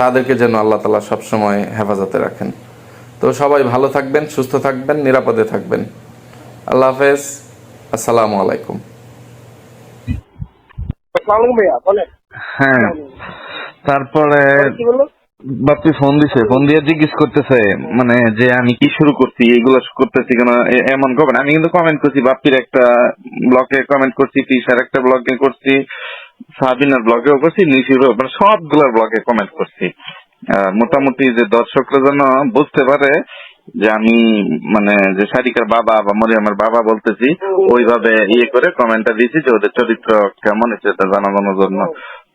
তাদেরকে যেন আল্লাহ তাআলা সবসময় হেফাজতে রাখেন। তো সবাই ভালো থাকবেন, সুস্থ থাকবেন, নিরাপদে থাকবেন। আল্লাহ হাফেজ। আসসালামু আলাইকুম। ভাইয়া বলেন। হ্যাঁ, তারপরে কি বললো? বাপ্পি ফোন দিছে, ফোন দিয়ে জিজ্ঞেস করতেছে মানে যে আমি কি শুরু করছি, এগুলো করতেছি কেন, এমন কমেন্ট। আমি কিন্তু কমেন্ট করছি, বাপ্পির একটা ব্লগে কমেন্ট করছি, তিশার একটা ব্লগে করছি, সাবিনার ব্লগেও করছি, নিশিরও, মানে সবগুলোর ব্লগে কমেন্ট করছি। মোটামুটি যে দর্শকরা যেন বুঝতে পারে যে আমি মানে যে সারিকার বাবা বা মরিয়মের বাবা বলতেছি, ওইভাবে ইয়ে করে কমেন্টটা দিয়েছি যে ওদের চরিত্র কেমন হচ্ছে এটা জানানোর জন্য।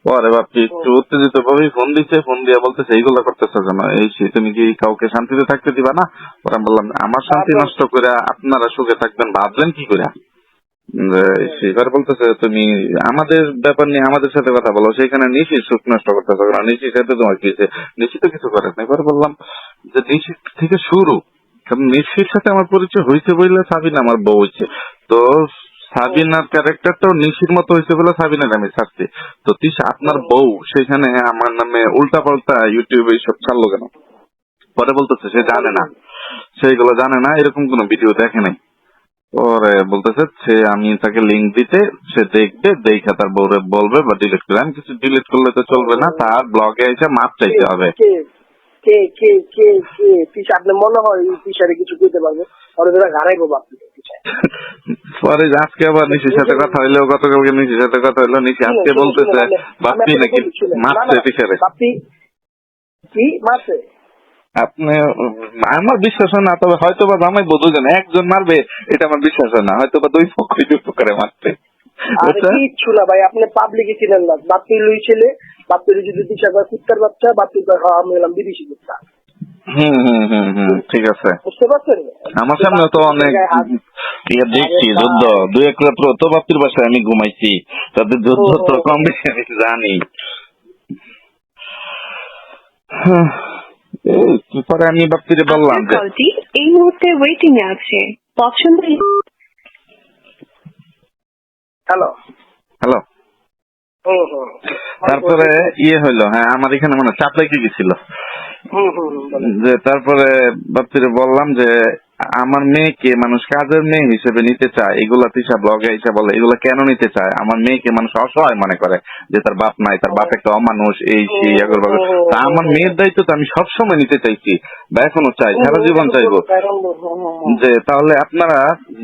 পরে বাপি একটু উত্তেজিত ভাবে ফোন দিচ্ছে, ফোন দিয়ে বলতেছে এইগুলো করতেছো কেন, এই তুমি কি কাউকে শান্তিতে থাকতে দিবা না? পরে আমি বললাম আমার শান্তি নষ্ট করে আপনারা সুখে থাকবেন ভাবলেন কি করে? সেবার বলতেছে তুমি আমাদের ব্যাপার নিয়ে আমাদের সাথে কথা বলো, সেখানে নিশির সুখ নষ্ট করতেছো না, নিশির সাথে তোমার কি হয়েছে? নিশি তো কিছু করে না। এবার বললাম যে নিশির থেকে শুরু, কারণ নিশির সাথে আমার পরিচয় হয়েছে বললে সাবিনা আমার বউ হয়েছে, তো সাবিনার ক্যারেক্টারটাও নিশির মতো হয়েছে বলে সাবিনার আমি ছাড়ছি। তো তিশা আপনার বউ সেখানে আমার নামে উল্টা পাল্টা ইউটিউবে এইসব ছাড়লো কেন? পরে বলতেছে সে জানে না, সেইগুলো জানে না, এরকম কোন ভিডিও দেখে নাই। পরে বলতেছে সে আমি তাকে লিঙ্ক দিতে, সে দেখবে, দেখে তার বউরে বলবে বা ডিলিট করে। আমি কিছু ডিলিট করলে তো চলবে না, তার ব্লগে এসে মাপ চাইতে হবে। কে কে কে কে পিছা আপনি মনে হয় পিছারে কিছু কইতে পারবে, আর ওরা গাড়াইবো বাপি পিছা। পরে আজকে আবার নিশির সাথে কথা হইলো, গতকালকে নিশির সাথে কথা হইলো, নিশি আজকে বলতেছে বাপ্পি নাকি মারছে পিছারে। বাপি কি মারছে? আপনি আমার বিশ্বাস হয় না, তবে হয়তো বা জামাই বোধ জানে একজন মারবে, এটা আমার বিশ্বাস হয় না, হয়তো বা দুই পক্ষই দুটো করে মারতে। আরে কিচ্ছু না ভাই, আপনি পাবলিকে চিনেন না। বাপ্পি লুই ছেলে, বাপ্পির যদি পিছা করে কুত্তার বাচ্চা, বাপ্পি আমি এলাম বিদেশি কুত্তা। ঠিক আছে, বুঝতে পারছেন? আমার সামনে তো অনেক ইয়ে দেখছি যুদ্ধ, দুই এক রাত্র তো বাপ্পির বাসায় আমি ঘুমাইছি, তাদের যুদ্ধ তো কম বেশি আমি জানি। পরে আমি বাপ্পিরে বললাম যে এই মুহূর্তে ওয়েটিং এ আছে, পছন্দ। Hello hello. তারপরে ইয়ে হইলো, হ্যাঁ আমার এখানে মানে চাপ লেগে গেছিল যে, তারপরে বাপ্পিরে বললাম যে আমার মেয়েকে মানুষ কাজের মেয়ে হিসেবে নিতে চায়, এগুলা তিশা ব্লগে এসে বলে এগুলা কেন নিতে চায়? আমার মেয়েকে মানুষ অসহায় মনে করে যে তার বাপ নাই, তার বাপ একটা অমানুষ, এই সেই তা আমার মেয়ের দায়িত্ব তো আমি সবসময় নিতে চাইছি বা এখনো চাই, সারা জীবন চাইবো। যে তাহলে আপনারা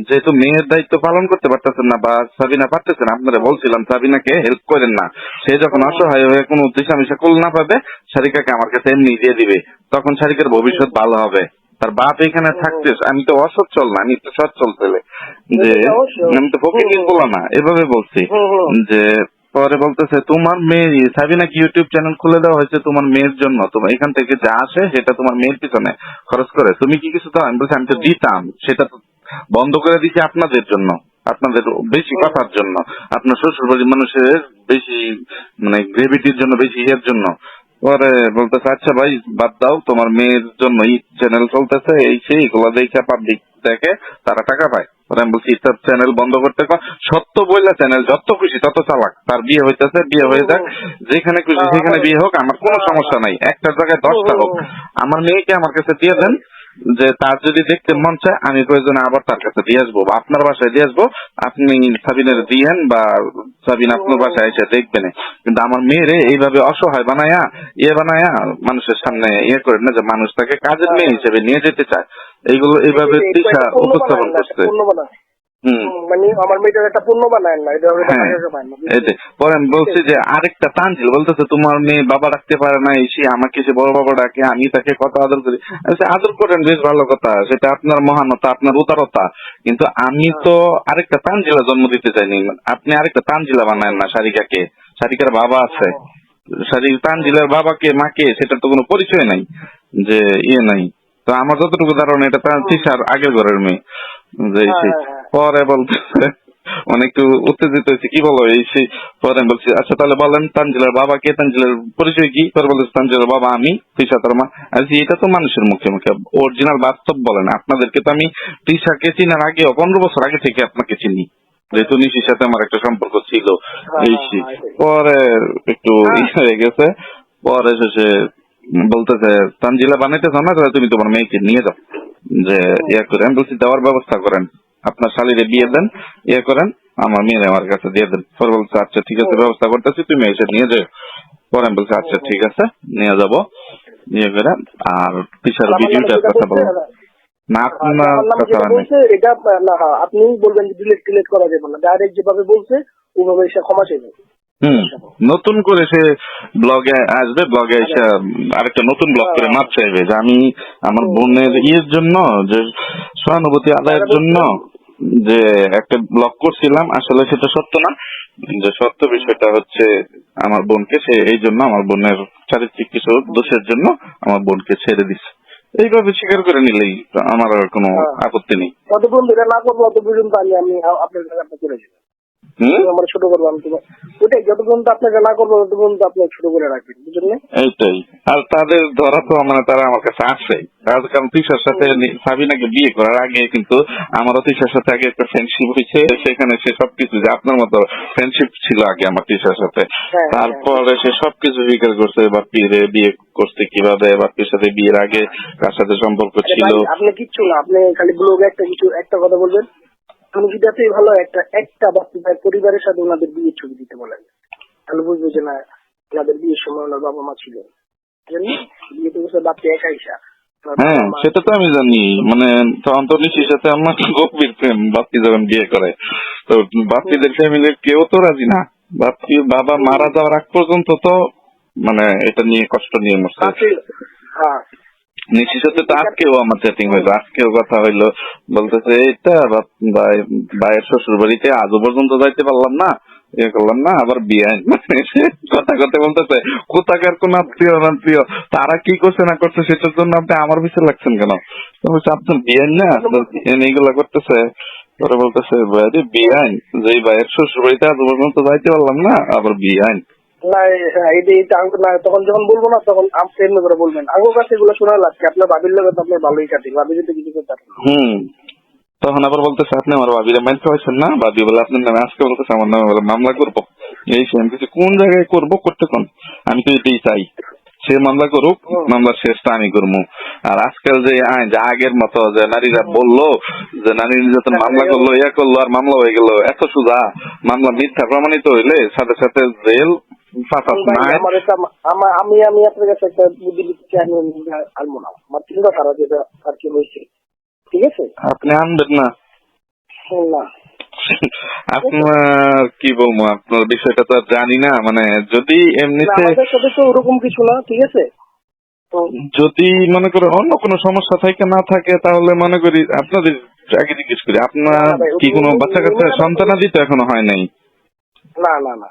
যেহেতু মেয়ের দায়িত্ব পালন করতে পারতেছেন না বা সাবিনা পারতেছেন, আপনারা বলছিলাম সাবিনাকে হেল্প করেন না, সে যখন অসহায় হয়ে কোনো দিশামিশা কুল না পাবে সারিকাকে আমার কাছে এমনি দিয়ে দিবে, তখন সারিকার ভবিষ্যৎ ভালো হবে। তার বাপ এখানে থাকতে, আমি তো অসচ্ছল না, আমি তো সচ্ছল ছেলে, যে আমি তো ফকির বলা না, এভাবে বলছি। যে পরে বলতেছে তোমার মেয়ে সাবিনা কি ইউটিউব চ্যানেল খুলে দেওয়া হয়েছে তোমার মেয়ের জন্য, তোমার এখান থেকে যা আসে সেটা তোমার মেয়ের পিছনে খরচ করে, তুমি কি কিছু দাও? আমি বলছি আমি তো দিতাম, সেটা তো বন্ধ করে দিচ্ছি আপনাদের জন্য, আপনাদের বেশি কথার জন্য, আপনার শ্বশুর বাড়ির মানুষের বেশি মানে গ্রেভিটির জন্য, বেশি ইয়ের জন্য। পরে বলতেছে আচ্ছা ভাই বাদ দাও, তোমার মেয়ের জন্য চ্যানেল চলতেছে, এই সেই এগুলো দেখে পাবলিক দেখে, তারা টাকা পায়। পরে আমি বলছি তার চ্যানেল বন্ধ করতে, সত্য বললে চ্যানেল যত খুশি তত চালাক, তার বিয়ে হইতেছে, বিয়ে হয়ে যাক, যেখানে খুশি সেখানে বিয়ে হোক, আমার কোনো সমস্যা নাই, একটা জায়গায় 10টা হোক, আমার মেয়েকে আমার কাছে দিয়ে দেন, যে তার যদি দেখতে মন চায় আমি প্রয়োজনে আবার তার কাছে দিয়ে আসবো বা আপনার বাসায় দিয়ে আসবো, আপনি সাবিনের দিয়েন বা সাবিন আপনার বাসায় এসে দেখবেন। কিন্তু আমার মেয়েরে এইভাবে অসহায় বানায়া বানায়া মানুষের সামনে করেন না, যে মানুষ তাকে কাজের মেয়ে হিসেবে নিয়ে যেতে চায়, এইগুলো এইভাবে দিশা উপস্থাপন করছে। মানে আমার মেয়েটার একটা পূর্ণ বানায় না, পরে আমি বলছি যে আরেকটা তানজিল বলতেছে তোমার মেয়ে বাবা রাখতে পারে না, এসে আমাকে সে বড় বাবা ডাকে, আমি তাকে কত আদর করি। আদর করেন, বেশ ভালো কথা, সেটা আপনার মহানতা, আপনার উদারতা, কিন্তু আমি তো আরেকটা তানজিলা জন্ম দিতে চাইনি, আপনি আরেকটা তানজিলা বানায় না সারিকাকে, সারিকার বাবা আছে, তানজিলার বাবাকে মাকে সেটা তো কোনো পরিচয় নাই, যে নাই। তো আমার যতটুকু ধারণা এটা তার তিশার আগের ঘরের মেয়ে। পরে বলতেছে মানে একটু উত্তেজিত হয়েছে, কি বলো এই সেই। পরে বলছি আচ্ছা তাহলে বলেন তানজিলার বাবা কে, তানজিলার পরিচয় কি? পরে বলতেছে তানজিলার বাবা আমি, তিশা তার মা। আচ্ছা এটা তো মানুষের মুখে মুখে, অরিজিনাল বাস্তব বলেন। আপনাদেরকে তো আমি তিশাকে চিনার আগে 15 বছর আগে থেকে আপনাকে চিনি, যেহেতু নিশির সাথে আমার একটা সম্পর্ক ছিল, এই পরে একটু হয়ে গেছে। পরে শেষে বলতেছে তানজিলা বানাইতেছ না, তাহলে তুমি তোমার মেয়েকে নিয়ে যাও, যে ইয়ে করে। আমি বলছি দেওয়ার ব্যবস্থা করেন, আপনার শালীরে বিয়ে দেন, ইয়ে করেন, আমার মেয়ে আমার কাছে দিয়ে দেন। পরে বলছে আচ্ছা ঠিক আছে, ব্যবস্থা করতেছি, তুমি এসে নিয়ে যাও। পরে আমি বলছি আচ্ছা ঠিক আছে, নিয়ে যাবো, নিয়ে করে। আর পিসার ভিডিওটার কথা বলবো না, আপনার আমার নামে কথা যেটা নেই। বলছে এটা না, হ্যাঁ আপনি বলবেন যে ডিলেট করা যাবে না, ডাইরেক্ট যেভাবে বলছে ওভাবে সে ক্ষমা চাইবে। নতুন করে সে ব্লগে আসবে, ব্লগে এসে আরেকটা নতুন ব্লগ করে মাপ চাইবে যে আমি আমার বোনের ইয়ের জন্য, যে সহানুভূতি আদায়ের জন্য যে একটা ব্লগ করছিলাম, আসলে সেটা সত্য না। যে সত্য বিষয়টা হচ্ছে আমার বোনকে সে এই জন্য, আমার বোনের চারিত্রিক কিছু দোষের জন্য আমার বোনকে ছেড়ে দিচ্ছে। এইভাবে স্বীকার করে নিলেই আমার আর কোনো আপত্তি নেই। যত পর্যন্ত এটা না করবো তত পর্যন্ত আমি আপনার কাছে চলে যাবো, আমার ছোট করবো আমি তোমার ওটাই, যত পর্যন্ত আপনাকে না করবো তত পর্যন্ত আপনার ছোট করে রাখবেন, বুঝলেন? এইটাই। আর তাদের ধরা তো মানে তারা আমার কাছে আসে, কারণ তিশার সাথে সাবিনাকে বিয়ে করার আগে কিন্তু আমারও তিশার সাথে আগে একটা ফ্রেন্ডশিপ হয়েছে, সেখানে সে সবকিছু, যে আপনার মতো ফ্রেন্ডশিপ ছিল আগে আমার তিশার সাথে। তারপরে সে সবকিছু স্বীকার করছে, বাপ্পিরে বিয়ে করছে কিভাবে, বাপ্পির সাথে বিয়ের আগে কার সাথে সম্পর্ক ছিল। আপনি কিচ্ছু না, আপনি খালি ব্লগে একটা কথা বলবেন, আমি যেটাতেই ভালো একটা বাচ্চা পরিবারের সাথে ওনাদের বিয়ের ছবি দিতে বলেন, তাহলে বুঝবো যে না ওনাদের বিয়ের সময় ওনার বাবা মা ছিল, বিয়ে তো বসে বাচ্চা একা ইসা। হ্যাঁ সেটা তো আমি জানি, মানে অন্তর্নিশির সাথে আমার গভীর প্রেম। বাপ্পি যখন বিয়ে করে তো বাপ্পিদের ফ্যামিলির কেউ তো রাজি না। বাপ্পি বাবা মারা যাওয়ার আগ পর্যন্ত তো মানে এটা নিয়ে কষ্ট নিয়ে মরছে। নিশির সাথে তো আজকেও আমার চ্যাটিং হইলো, আজকেও কথা হইলো, বলতেছে এটা ভাইয়ের শ্বশুর বাড়িতে আজও পর্যন্ত যাইতে পারলাম না, ইয়ে করলাম না, আবার বিয়ে কথা কথা বলতেছে কোথাকার কোন আত্মীয় আত্মীয় তারা কি করছে না করছে সেটার জন্য আপনি আমার পিছনে লাগছেন কেন? আপনার বিয়ে না, আপনার এইগুলা করতেছে। পরে বলতেছে বিয়ে আইন, যে ভাইয়ের শ্বশুর বাড়িতে আজ পর্যন্ত যাইতে পারলাম না, আবার বিয়ে আইন না। তখন যখন বলবো না তখন আপনি এমনি করে বলবেন, আগের কাছে এগুলো শোনা লাগছে, আপনার বাবির লোক তো আপনার ভালোই কাটে, ভাবি যদি কিছু করতে তখন আবার বলতেছে আপনি আমার ভাবিরা মাইন্ড খাওয়াইছেন না, ভাবি বলে আপনার নামে, আজকে বলতেছে আমার নামে বলে মামলা করবো। এই সেম কিছু কোন জায়গায় করবো, করতে কোন, আমি তো এটাই চাই সে মামলা করুক, মামলার শেষটা আমি করবো। আর আজকাল যে আইন, যে আগের মতো যে নারীরা বললো যে নারী নির্যাতন মামলা করলো, ইয়া করলো, আর মামলা হয়ে গেল, এত সোজা মামলা মিথ্যা প্রমাণিত হইলে সাথে সাথে জেল। আমি আপনার কাছে একটা বুদ্ধি দিতে চাই, আমি আনবো না, আমার চিন্তা ধারা যেটা আর কি হয়েছে, ঠিক আছে? আপনি আনবেন না? না আপনার কি বলবো, আপনার বিষয়টা তো জানি না, মানে যদি এমনিতে তো ওরকম কিছু না, ঠিক আছে? যদি মনে করে অন্য কোনো সমস্যা থাকে না থাকে, তাহলে মনে করি আপনাদের আগে জিজ্ঞেস করি আপনার কি কোনো বাচ্চা কাচ্চা সন্তানাদি তো এখনো হয় নাই? না না না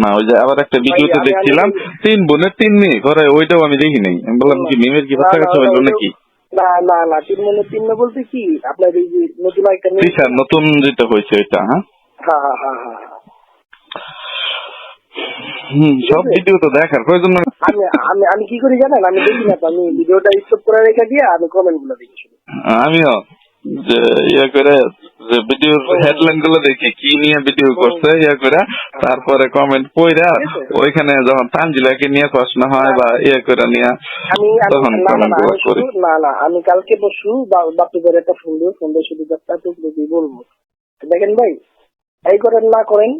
না, ওই যে আবার একটা ভিডিওতে দেখছিলাম 3 বোনের 3 মেয়ে ঘরে, ওইটাও আমি দেখি নাই। আমি বললাম কি মেয়ের কি বাচ্চা কাচ্চা হইলো নাকি? না না না 3 মেয়ে বলতে কি আপনার এই যে নতুন একটা নতুন যেটা হয়েছে ওইটা। হ্যাঁ হ্যাঁ হ্যাঁ হ্যাঁ সব ভিডিও তো দেখার প্রয়োজন না। আমি কি করি জানেন, আমি দেখি না, আমি ভিডিওটা স্টপ করে রেখে দিয়ে আমি কমেন্ট গুলো দেখি। আমিও যে ইয়ে করে যে ভিডিওর হেডলাইন গুলো দেখি কি নিয়ে ভিডিও করছে, ইয়ে করে তারপরে কমেন্ট পড়া ওইখানে যখন তানজিলাকে নিয়ে প্রশ্ন হয় বা ইয়ে করে নিয়ে তখন কমেন্ট গুলো করি। না আমি কালকে পরশু বাপুদের একটা সুন্দর শুধু বলবো, দেখেন ভাই এই করেন না করেন,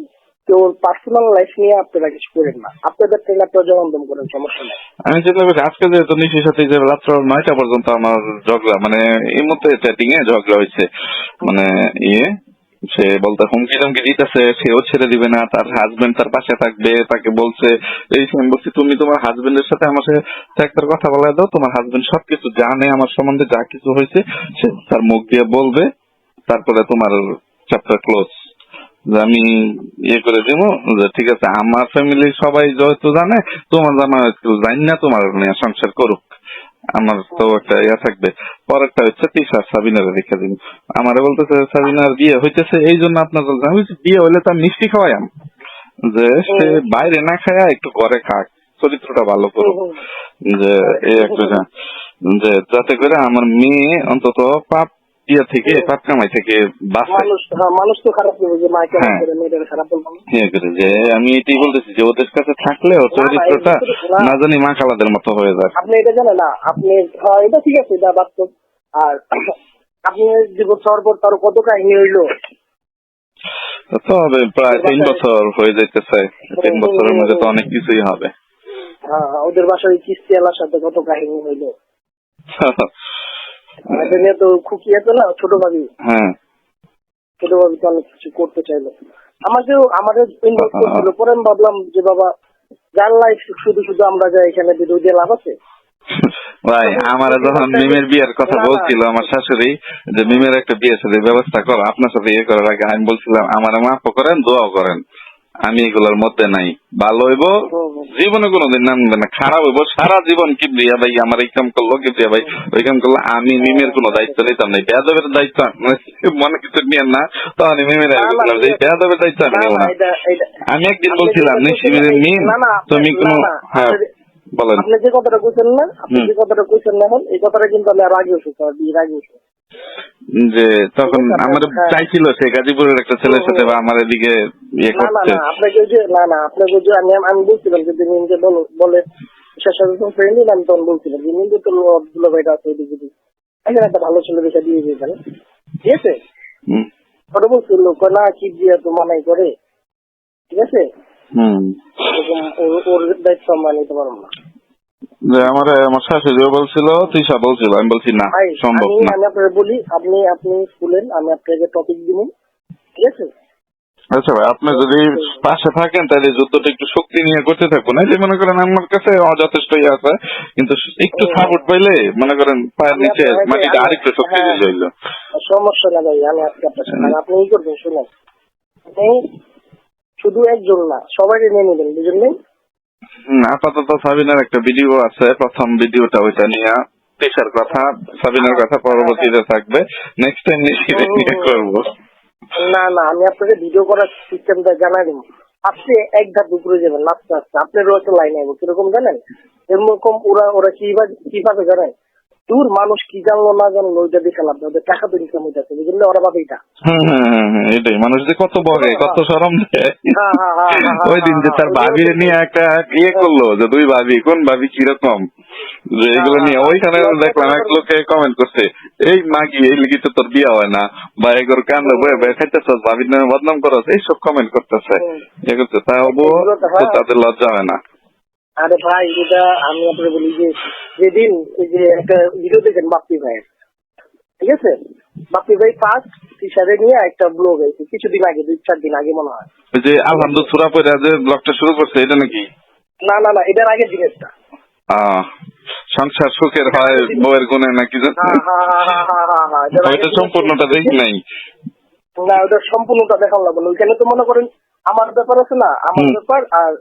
কেউ পার্সোনাল লাইফ নিয়ে আপনারা কিছু করেন না, আপনাদের ট্রেন আপনারা জবানদম করেন, সমস্যা নেই। আমি চিন্তা করছি আজকে যেহেতু নিশির সাথে যে রাত্র 9টা পর্যন্ত আমার ঝগড়া, মানে এই মধ্যে চ্যাটিং এ ঝগড়া হয়েছে, মানে সে বলতে হুমকি টমকি দিতেছে, সেও ছেড়ে দিবে না, তার হাজবেন্ড তার পাশে থাকবে, তাকে বলছে এই সময় বলছি তুমি তোমার হাজবেন্ডের সাথে আমার সাথে একটার কথা বলা দাও, তোমার হাজবেন্ড সবকিছু জানে আমার সম্বন্ধে, যা কিছু হয়েছে সে তার মুখ দিয়ে বলবে, তারপরে তোমার চ্যাপ্টার ক্লোজ। আমি করে দিব যে ঠিক আছে আমার ফ্যামিলির সবাই যেহেতু জানে, তোমার জানা কেউ জানি না, তোমার নিয়ে সংসার করুক, আমার তো একটা থাকবে। পরেরটা হচ্ছে তিশার সাবিনারে রেখে দিব। আমারে বলতেছে সাবিনার বিয়ে হইতেছে এই জন্য আপনার বিয়ে হইলে তার মিষ্টি খাওয়াইম, যে সে বাইরে না খায়া একটু ঘরে খাক, চরিত্রটা ভালো করুক, যে এই একটা যে যাতে করে আমার মেয়ে অন্তত পাপ ইয়ে থেকে পাপ কামাই থেকে বাঁচে। মানুষ তো খারাপ করবে যে মা কেমন হ্যাঁ। করে মেয়েটাকে খারাপ বলবো না। ইয়ে করে যে আমি এটাই বলতেছি যে ওদের কাছে থাকলে ওর চরিত্রটা না জানি মা খালাদের মতো হয়ে যায়। আপনি এটা জানেন না, আপনি এটা ঠিক আছে, এটা বাস্তব। আর আপনি দিবস হওয়ার পর তার কত কাহিনী হইলো। তো হবে প্রায় 3 বছর হয়ে যাইতেছে, 3 বছরের মধ্যে তো অনেক কিছুই হবে। হ্যাঁ, ওদের বাসায় কিস্তি এলার সাথে কত কাহিনী হইলো। এটা নিয়ে তো খুকি আছে না, ছোট ভাবি। হ্যাঁ, ছোট ভাবি তো অনেক কিছু করতে চাইলো, আমাদের ইনভলভ করছিল। পরে আমি ভাবলাম যে বাবা, যার লাইফ শুধু শুধু আমরা যাই এখানে ভিডিও দিয়ে লাভ আছে? ভাই আমার যখন মিমের বিয়ের কথা বলছিল আমার শাশুড়ি যে মিমের একটা বিয়ে সাথে ব্যবস্থা করো, আপনার সাথে ইয়ে করার আগে আমি বলছিলাম আমার মাফ করেন, দোয়াও করেন, আমি এগুলোর মধ্যে নাই। ভালো হইব জীবনে কোনোদিন নামবে না, খারাপ হইব সারা জীবন। কিবরিয়া ভাই আমার এই কাম করলো, কিবরিয়া ভাই ওই কাম করলো, আমি মিমের কোনো দায়িত্ব নিতাম না। বেয়াদবের দায়িত্ব মনে কিছু নিয়েন না, তো আমি মিমের বেয়াদবের দায়িত্ব আমি নেব না। আমি একদিন বলছিলাম মিম তুমি কোনো, হ্যাঁ বলেন, আপনি যে কথাটা কইছেন না, এখন এই কথাটা কিন্তু আমি আর আগে যে তখন আমার চাইছিল সে গাজীপুরের একটা ছেলের সাথে বা আমার এদিকে ইয়ে করতে। আপনাকে যে আমি বলছিলাম যে মিমকে বলে ফ্রেন্ডই আমি তখন বলছিলাম যে মিমকে তো দুলো ভাইটা আছে এদিকে এখানে একটা ভালো ছেলে দেখা দিয়ে দিয়েছেন, ঠিক আছে? ওটা বলছিল না কি দিয়ে তো মানাই করে, ঠিক আছে? ওর দায়িত্ব আমরা নিতে পারবো না। আমার শাশুড়িও বলছিল, তৃষা বলছিল, আমি বলছি না সম্ভব না। আমি আপনাকে বলি, আপনি শুনেন, আমি আপনাকে টপিক দিব, ঠিক আছে? আচ্ছা ভাই, আপনি যদি পাশে থাকেন তাহলে যুদ্ধটা একটু শক্তি নিয়ে করতে থাকুন। এই যে মনে করেন আমার কাছে যথেষ্ট ইয়ে আছে, কিন্তু একটু সাপোর্ট পাইলে মনে করেন পায়ের নিচে মাটিটা আরেকটু শক্তিশালী হইল। সমস্যা না ভাই, আমি আজকে আপনার সাথে, আপনি ই করবেন, শুনেন, আপনি শুধু একজন না সবাই নিয়ে নেবেন, বুঝলেন? আপাতত সাবিনার একটা ভিডিও আছে, প্রথম ভিডিওটা ওইটা নিয়ে পেশার কথা, সাবিনার কথা পরবর্তীতে থাকবে, নেক্সট টাইম নিয়ে করবো। না আমি আপনাকে ভিডিও করার সিস্টেমটা জানাই দিব। আপনি এক ধাপ উপরে যাবেন, আস্তে আস্তে আপনার একটা লাইন আইব, কিরকম জানেন? এরকম ওরা কিভাবে জানেন? দূর মানুষ কি জানলো না জানলো ওইটা দেখে লাভ, ওদের টাকা তো ইনকাম হইতেছে, বুঝলেন? ওরা ভাবে এটা এটাই মানুষ যে কত বলে, কত শরম দেয়। ওই দিন যে তার ভাবি নিয়ে একটা ইয়ে করলো, যে দুই ভাবি, কোন ভাবি কিরকম, যে এগুলো নিয়ে ওইখানে দেখলাম এক লোকে কমেন্ট করছে, এই মাগি এই লিখি তো তোর বিয়ে হয় না, বা এগুলো কান্দে বয়ে খাইতেছ, ভাবির নামে বদনাম করছ, এইসব কমেন্ট করতেছে, ইয়ে করছে। তাই হবো তো তাদের লজ্জা হয় না। আরে ভাই, এটা আমি আপনাকে বলি যে যেদিন এই যে একটা ভিডিও দেখেন বাপ্পি ভাইয়ের, ঠিক আছে? বাপ্পি ভাই ফার্স্ট টিচারে নিয়ে একটা ব্লগ হয়েছে কিছুদিন আগে, 2-4 দিন আগে মনে হয়, ওই যে আলহামদুল সুরা পড়া যে ব্লগটা শুরু করছে, এটা নাকি? না এটার আগের দিনেরটা। সংসার সুখের হয় বউয়ের গুণে নাকি? ওইটা সম্পূর্ণটা দেখি নাই। না, ওটা সম্পূর্ণটা দেখাল না বলে, ওইখানে তো মনে করেন আমার ব্যাপার আছে না, আমার ব্যাপার আর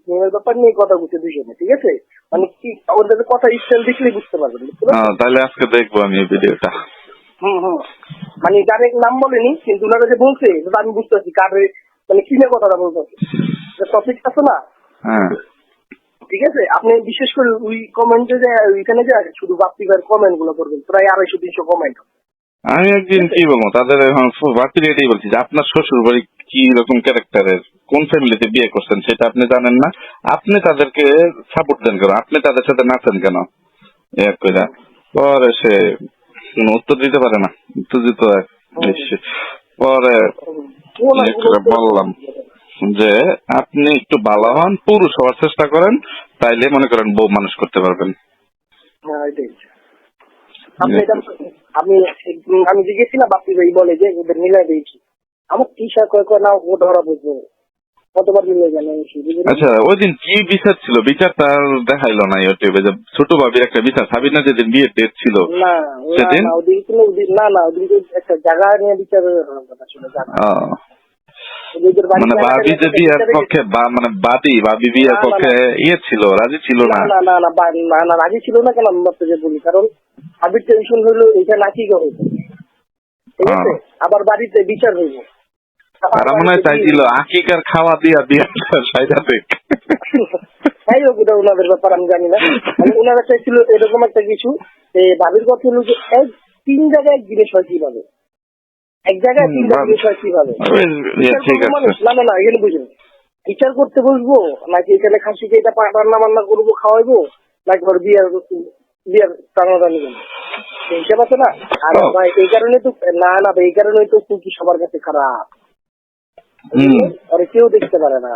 মেয়ের ব্যাপার নিয়ে কথা বলছে দুজনে, ঠিক আছে? মানে কি ওদের কথা স্টাইল দেখলেই বুঝতে পারবেন। তাহলে আজকে দেখবো আমি এই ভিডিওটা। মানে ডাইরেক্ট নাম বলেনি, কিন্তু ওনারা যে বলছে আমি বুঝতে পারছি কারে মানে কি নিয়ে কথাটা বলতে টপিক আছে না, ঠিক আছে? আপনি বিশেষ করে ওই কমেন্টে যে ওইখানে যে শুধু বাপ্পি ভাইয়ের কমেন্ট গুলো করবেন, প্রায় 250-300 কমেন্ট। আমি একদিন কি বলবো তাদের, এখন বাপ্পির এটাই বলছি যে আপনার শ্বশুর বাড়ি কি রকম ক্যারেক্টারের, কোন ফ্যামিলিতে বিয়ে করছেন সেটা আপনি জানেন না, আপনি তাদেরকে সাপোর্ট দেন কেন, আপনি তাদের সাথে নাচেন কেন? পরে সে কোন উত্তর দিতে পারে না, উত্তেজিত পরে বললাম যে আপনি একটু ভালো হন, পুরুষ হওয়ার চেষ্টা করেন, তাইলে মনে করেন বউ মানুষ করতে পারবেন। আমি জিজ্ঞেস না, বাপ্পি ভাই বলে যে ওদের মিলাই দিয়েছি, আমার টিশা কয় না ও ধরা বুঝবো কতবার মিলে জানে। আচ্ছা, ওই দিন কি বিচার ছিল? বিচারটা দেখাইলো না ইউটিউবে, যে ছোট ভাবির একটা বিচার, সাবিনা যেদিন বিয়ের ডেট ছিল সেদিন ওদিন একটা জায়গা নিয়ে বিচারের কথা ছিল। মানে ভাবি যে বিয়ের পক্ষে, মানে ভাবি বিয়ের পক্ষে ইয়ে ছিল, রাজি ছিল না। না রাজি ছিল না কেন আমি যে বলি, কারণ ভাবির টেনশন হইলো এটা নাকি করে, ঠিক আছে? আবার বাড়িতে বিচার হইব, তারা মনে হয় চাইছিল আকিকার খাওয়া দিয়া বিয়েটা সাইডা দেখ। তাই হোক, ওটা ওনাদের ব্যাপার আমি জানি না। মানে ওনারা চাইছিল এরকম একটা কিছু, ভাবির কথা হলো যে তিন জায়গায় জিনিস হয় কিভাবে, এক জায়গায় তিনটা জিনিস হয় কিভাবে? ঠিক আছে। মানুষ না না না, এখানে বুঝুন, বিচার করতে বসবো নাকি এখানে খাসিকে এটা রান্না বান্না করবো খাওয়াইবো, নাকি ধর বিয়ার বিয়ার টানাটানি করবো, হিসাব আছে না? আর ভাই এই কারণে তো না না ভাই, এই কারণে তো কুকি সবার কাছে খারাপ, আরে কেউ দেখতে পারে না,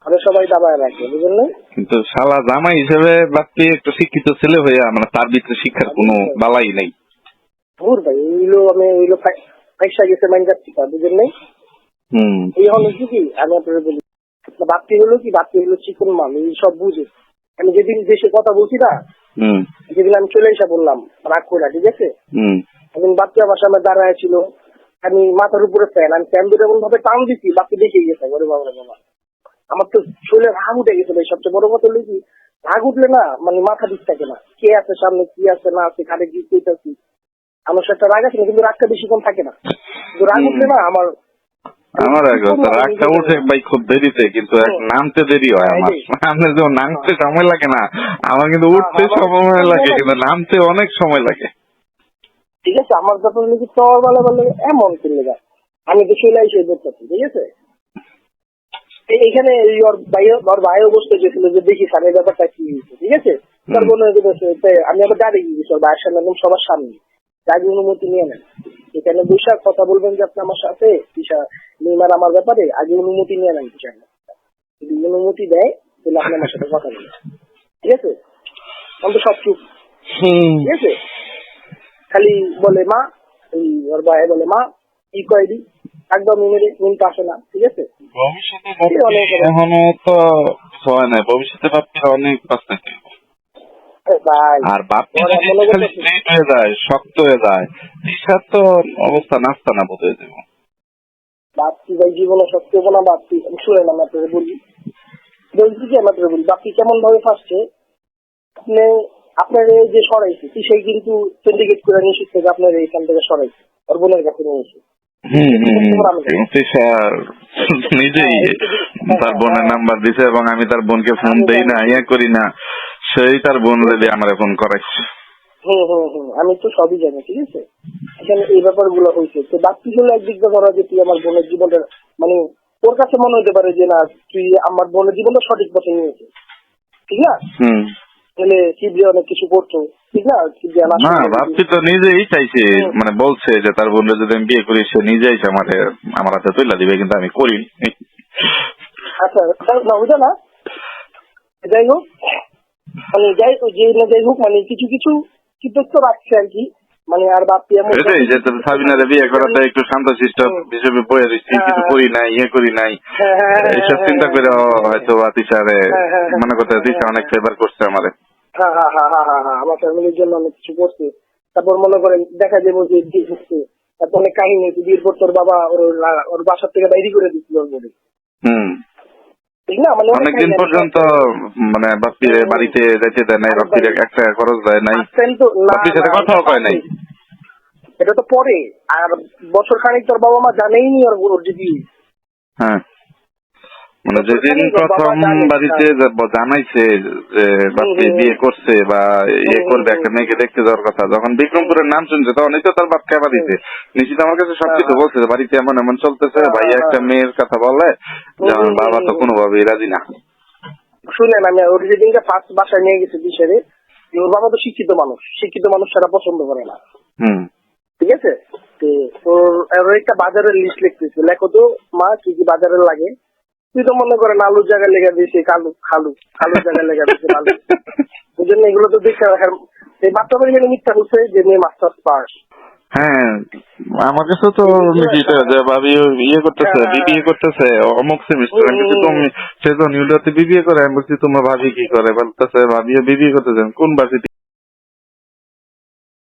আরে সবাই দাবায় রাখে, বুঝলেন না? কিন্তু শালা জামাই হিসেবে বাপ্পি একটু শিক্ষিত ছেলে হয়ে মানে তার ভিতরে শিক্ষার কোনো বালাই নেই। ভুর ভাই, ওইগুলো পয়সা গেছে মাইন যাচ্ছি, বুঝলেন নাই? এই হলো কি আমি আপনাদের বলি, বাপ্পি হলো কি, বাপ্পি হলো চিকন মাল, এই সব বুঝে। আমি যেদিন দেশে কথা বলছি না, যেদিন আমি চলে এসে বললাম রাগ করে, ঠিক আছে, একদিন বাপ্পি আমার সামনে দাঁড়ায় ছিল, আমি মাথার উপরে ফ্যান, আমি ফ্যান দুটো এমন ভাবে টান দিচ্ছি, বাপ্পি দেখে গেছে, ওরে বাবা রে বাবা, আমার তো শরীরে রাগ উঠে গেছে ভাই। সবচেয়ে বড় কথা হলো কি, রাগ উঠলে না মানে মাথা ঠিক থাকে না, কে আছে সামনে, কি আছে না আছে, কারে কি কইতাছি, আমার সাথে রাগ আছে না, কিন্তু রাগটা বেশিক্ষণ থাকে না, কিন্তু রাগ উঠলে না আমার রাগটা উঠে ভাই খুব দেরিতে, কিন্তু নামতে দেরি হয় আমার। আপনার যখন নামতে সময় লাগে না, আমার কিন্তু উঠতে সময় লাগে, কিন্তু নামতে অনেক সময় লাগে। ঠিক আছে, আমার ব্যাপার হলো কি, তোর বেলা বলে এমন কিনলে যায়, আমি তো চলে এসে ধরতেছি, ঠিক আছে। এইখানে ওর ভাইও বসতে গেছিল যে দেখি স্যারের ব্যাপারটা কি হয়েছে, ঠিক আছে। তার মনে হয়েছে আমি আবার দাঁড়িয়ে গেছি ওর ভাইয়ের সামনে, একদম সবার সামনে, আগে অনুমতি নিয়ে নেন, এখানে বৈশাখ কথা বলবেন যে আপনি আমার সাথে নিমার আমার ব্যাপারে, আগে অনুমতি নিয়ে নেন, যদি অনুমতি দেয় তাহলে আপনি আমার সাথে কথা বলেন, ঠিক আছে। আমি তো সব চুপ, ঠিক আছে। খালি বলে মা, ওর ভাই বলে মা কি কয়দি একদম মিনিট আসে না, ঠিক আছে। এখনো তো হয় না, ভবিষ্যতে বাপ্পির অনেক বাচ্চা, আর বাপ্পি হয়ে যায়, শক্ত হয়ে যায়, ঈশার তো অবস্থা নাস্তা না বোধ হয়ে যাবো। বাপ্পি ভাই জীবনে শক্ত হবো না, বাপ্পি শুনে না, আপনাদের বলছি কি, আপনাদের বলি বাপ্পি কেমন ভাবে ফাঁসছে, আপনার যে সরাইছে সেই কিন্তু সিন্ডিকেট করে নিয়ে শিখতে আপনার এইখান থেকে সরাইছে, ওর বোনের কাছে নিয়ে এসে নিজেই তার বোনের নাম্বার দিছে, এবং আমি তার বোনকে ফোন দেই না, ইয়ে করি না, সেই তার বোন যদি আমার ফোন করাইছে। আমি তো সবই জানি, ঠিক আছে। এখানে এই ব্যাপারগুলো হয়েছে, তো বাপ্পি হলো একদিক দিয়ে ধরা যে তুই আমার বোনের জীবনটা, মানে ওর কাছে মনে হতে পারে যে না তুই আমার বোনের জীবনটা সঠিক পথে নিয়েছে, ঠিক না? তাহলে শিবলি অনেক কিছু করতো, ঠিক না? না, বাপ্পি তো নিজেই চাইছে, মানে বলছে যে তার বোনের যদি আমি বিয়ে করি, সে নিজেই আমার হাতে তুলে দিবে, কিন্তু আমি করি। আচ্ছা না, ওইটা না, যাই হোক, মানে যাই হোক, মানে কিছু কিছু চিত্ত রাখছে আর কি, মানে আর বাপ্পি এমন সাবিনারে বিয়ে করাটা একটু শান্তশিষ্ট হিসেবে বয়ে দিচ্ছি, কিছু করি নাই, ইয়ে করি নাই, এইসব চিন্তা করে হয়তো তিশারে মনে করতে তিশা অনেক ফেভার করছে আমারে। আমার ফ্যামিলির জন্য অনেক কিছু করছে, তারপর মনে করেন দেখা যাবো যে হচ্ছে, তারপর অনেক কাহিনী, বিয়ের পর তোর বাবা ওর বাসার থেকে বাইরে করে দিচ্ছিল ওর বোনে, ঠিক না? মানে অনেকদিন পর্যন্ত মানে বাপ্পির বাড়িতে যাইতে দেয় নাই, বাপ্পির একটা খরচ দেয় নাই, বাপ্পির সাথে কথাও কয় নাই। এটা তো পরে, আর বছর খানিক তোর বাবা মা জানেই নি ওর যে বিয়ে। হ্যাঁ, মানে যেদিন প্রথম বাড়িতে জানাইছে যে বাপ্পি বিয়ে করছে বা ইয়ে করবে, একটা মেয়েকে দেখতে যাওয়ার কথা, যখন বিক্রমপুরের নাম শুনছে তখনই তো তার বাপকে বাড়িতে নিশ্চিত আমার কাছে সবকিছু বলছে, বাড়িতে এমন এমন চলতেছে, ভাইয়া একটা মেয়ের কথা বলে, যেমন বাবা তো কোনোভাবেই রাজি না। শুনেন, আমি ওর যেদিনকে ফার্স্ট বাসায় নিয়ে গেছি দিশারে, ওর বাবা তো শিক্ষিত মানুষ ছাড়া পছন্দ করে না, ঠিক আছে। ওর একটা বাজারের লিস্ট লিখতেছে, লেখো তো মা কি কি বাজারের লাগে। তুই তো মনে করেন আলুর জায়গায় লেখা দিয়েছে খালুর জায়গায় লেখা দিয়েছে আলু, ওই জন্য এগুলো তো দেখে রাখার। এই বাচ্চা বাড়ি মিথ্যা বলছে যে মেয়ে মাস্টার্স পাস। হ্যাঁ, আমার কাছে তো ভাবি ইয়ে করতেছে, বিবিএ করতেছে অমুক সেমিস্টার, আমি বলছি তুমি সে তো নিউইয়র্কে বিবিএ করে, আমি বলছি তোমার ভাবি কি করে, বলতেছে ভাবিও বিবিএ করতেছেন কোন ভার্সিটি।